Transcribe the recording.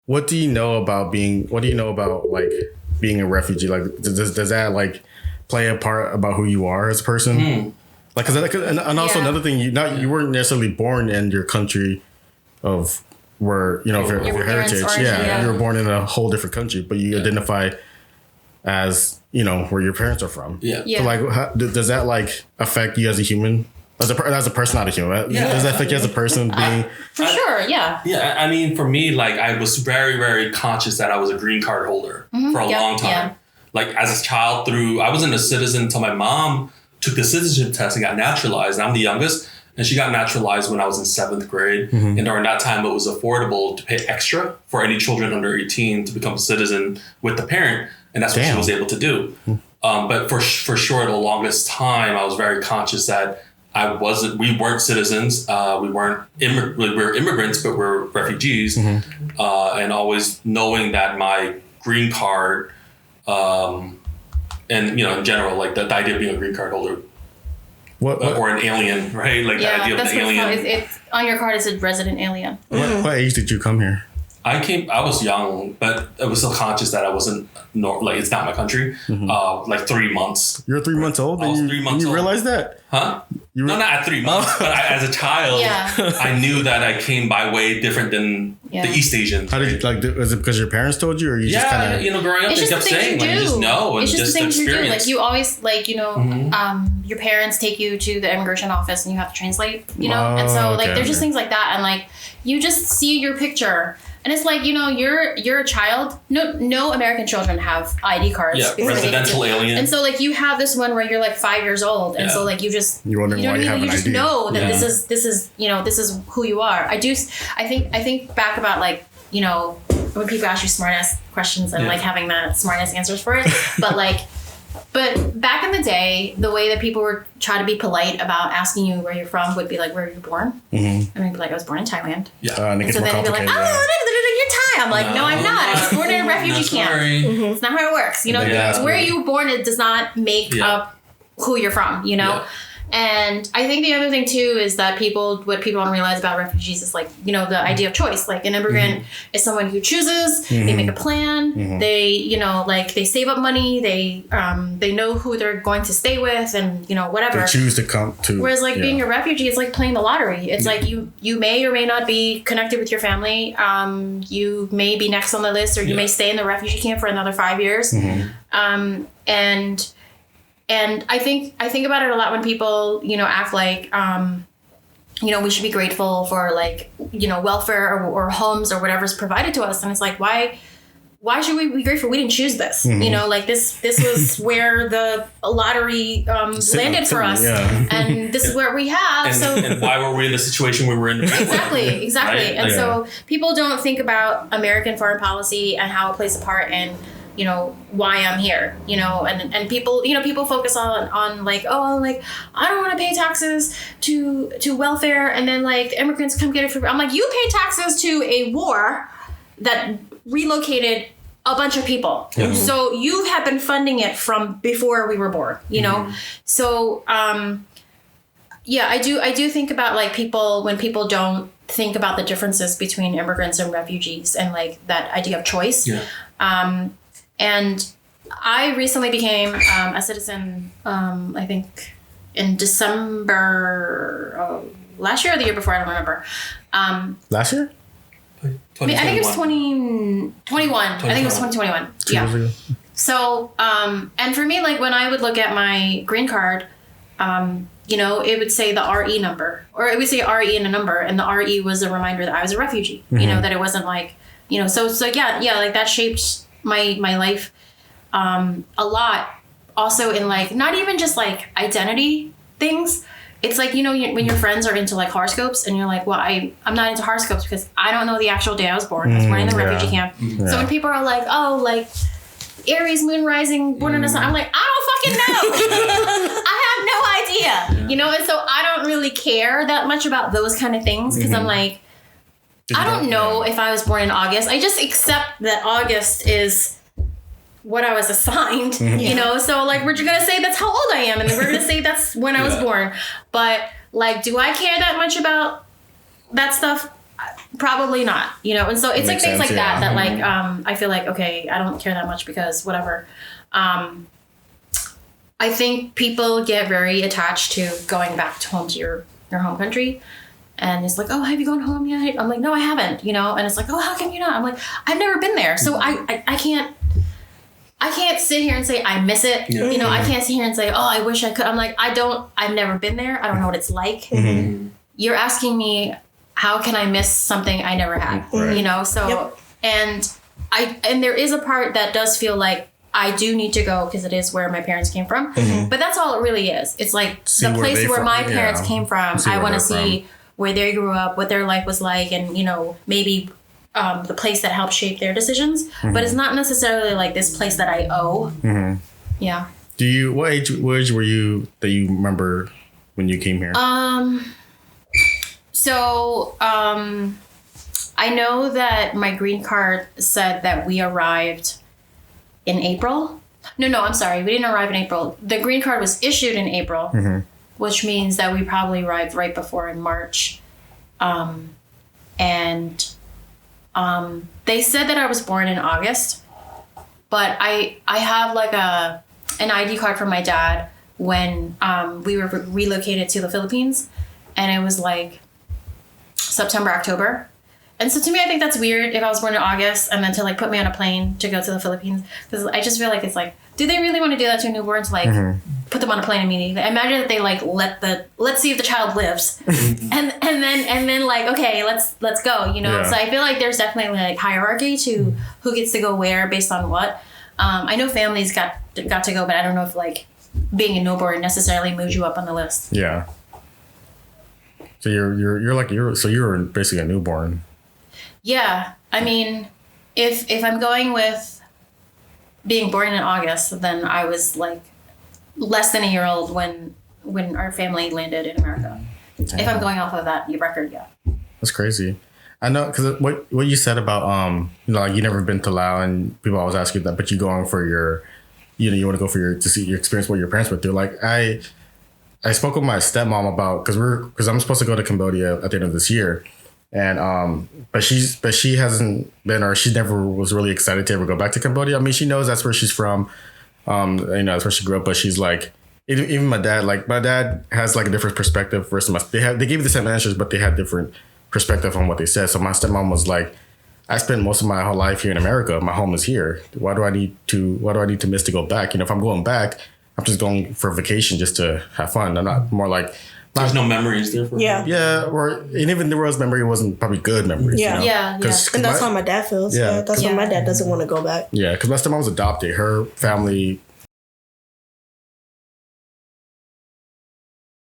what do you know about like being a refugee? Like, does that like play a part about who you are as a person? Like, and also another thing, you weren't necessarily born in your country of where, you know, of your heritage. You were born in a whole different country, but you identify as, you know, where your parents are from. So like, does that like affect you as a human? As a person, not a human. Does that affect you as a person being? For sure, yeah. Yeah, I mean, for me, like, I was very, very conscious that I was a green card holder for a long time. Yeah. Like, as a child, I wasn't a citizen until my mom took the citizenship test and got naturalized. I'm the youngest, and she got naturalized when I was in 7th grade. And during that time, it was affordable to pay extra for any children under 18 to become a citizen with the parent, and that's what she was able to do. But for sure, the longest time, I was very conscious that we weren't citizens. We were immigrants, but we're refugees. And always knowing that my green card, and, you know, in general, like the idea of being a green card holder or an alien, right? Like the idea of an alien. It's on your card, it said resident alien. What age did you come here? I was young, but I was still conscious that I wasn't, it's not my country. Like 3 months. You're 3 months old? I was 3 months old. You realized that? Huh? No, not at 3 months, but as a child, I knew that I came by way different than the East Asians. How did you, like, was it because your parents told you, or you just kind of... you know, growing up, they kept saying, like, you just know, and it's just the things experience. you do. Like, you always, like, you know, your parents take you to the immigration office and you have to translate, you know? And so, like, there's just things like that, and, like, you just see your picture. And it's like, you know, you're a child. No American children have ID cards. Yeah, residential alien. And so, like, you have this one where you're like 5 years old, and so like you're wondering why you have an ID. You just know that this is you know, this is who you are. I think back about, like, you know, when people ask you smart ass questions and like having the smart ass answers for it, But back in the day, the way that people were trying to be polite about asking you where you're from would be like, where were you born? And I'd be like, I was born in Thailand. Yeah. And so then they'd be like, oh, you're Thai. I'm like, no, I'm not. I was born in a refugee camp. It's not how it works. You know, where you were born, it does not make up who you're from, you know? And I think the other thing too is that what people don't realize about refugees is, like, you know, the idea of choice. Like, an immigrant is someone who chooses, they make a plan, they, you know, like, they save up money, they know who they're going to stay with, and, you know, whatever. They choose to come to. Whereas, like, being a refugee, it's like playing the lottery. It's like you may or may not be connected with your family. You may be next on the list, or you may stay in the refugee camp for another 5 years. And I think about it a lot when people, you know, act like, you know, we should be grateful for, like, you know, welfare or homes or whatever's provided to us. And it's like, why should we be grateful? We didn't choose this. You know, like, this was where the lottery landed for us. And this is where we have. And why were we in the situation we were in? Exactly. Right? And so people don't think about American foreign policy and how it plays a part in, you know, why I'm here, you know, and people, you know, people focus on like, oh, like, I don't want to pay taxes to welfare, and then, like, immigrants come get it for. I'm like, you pay taxes to a war that relocated a bunch of people, so you have been funding it from before we were born, you know. So I do think about, like, when people don't think about the differences between immigrants and refugees, and, like, that idea of choice. And I recently became a citizen, I think in December last year or the year before, I don't remember. Last year? I think it was 2021. I think it was 2021. Yeah. So, and for me, like, when I would look at my green card, you know, it would say the RE number, or it would say RE and a number, and the RE was a reminder that I was a refugee, you know, that it wasn't like, you know, so like, that shaped my life a lot. Also in, like, not even just, like, identity things. It's like, you know, when your friends are into, like, horoscopes, and you're like, well, I'm not into horoscopes because I don't know the actual day I was born. I was born in the refugee camp. So when people are like, oh, like, Aries, moon rising, born in the sun, I'm like, I don't fucking know. I have no idea. You know, and so I don't really care that much about those kind of things, because I'm like, I don't know if I was born in August. I just accept that August is what I was assigned, you know? So, like, we're just going to say that's how old I am, and we're going to say that's when I was born. But, like, do I care that much about that stuff? Probably not, you know? And so it's like things sense, like that like, I feel like, okay, I don't care that much because whatever. I think people get very attached to going back to home to your home country. And it's like, oh, have you gone home yet? I'm like, no, I haven't, you know? And it's like, oh, how can you not? I'm like, I've never been there. So I can't sit here and say I miss it. Yeah. You know, I can't sit here and say, oh, I wish I could. I'm like, I've never been there. I don't know what it's like. Mm-hmm. You're asking me, how can I miss something I never had? Right. You know? So, and there is a part that does feel like I do need to go because it is where my parents came from. Mm-hmm. But that's all it really is. It's like the place where my parents came from. I want to see where they grew up, what their life was like, and, you know, maybe the place that helped shape their decisions. Mm-hmm. But it's not necessarily like this place that I owe. Mm-hmm. Yeah. What age were you that you remember when you came here? I know that my green card said that we arrived in April. No, I'm sorry. We didn't arrive in April. The green card was issued in April, mm-hmm. which means that we probably arrived right before in March. They said that I was born in August, but I have like an ID card from my dad when we were relocated to the Philippines, and it was like September, October. And so to me, I think that's weird if I was born in August and then to like put me on a plane to go to the Philippines, because I just feel like it's like, do they really want to do that to a newborn, to like mm-hmm. put them on a plane immediately? Imagine that they like let's see if the child lives, mm-hmm. and then like, okay, let's go, you know. Yeah. So I feel like there's definitely like hierarchy to who gets to go where based on what. I know families got to go, but I don't know if like being a newborn necessarily moves you up on the list. Yeah. So you're basically a newborn. Yeah, I mean, if I'm going with being born in August, then I was like less than a year old when our family landed in America. Damn. If I'm going off of that record, yeah. That's crazy. I know, because what you said about like you never been to Laos, and people always ask you that, but you going for your, you want to go for to see your experience, what your parents went through. Like I spoke with my stepmom about because I'm supposed to go to Cambodia at the end of this year. And but she hasn't been, or she never was really excited to ever go back to Cambodia. I mean, she knows that's where she's from, that's where she grew up. But she's like, even my dad has like a different perspective versus my. They gave me the same answers, but they had different perspective on what they said. So my stepmom was like, I spent most of my whole life here in America. My home is here. Why do I need to miss to go back? You know, if I'm going back, I'm just going for vacation just to have fun. I'm not more like. There's no memories there for her. Yeah, and even there was memory, it wasn't probably good memories. Yeah, you know? yeah. And that's how my dad feels. Yeah, that's why my dad doesn't want to go back. Yeah, because my stepmom was adopted. Her family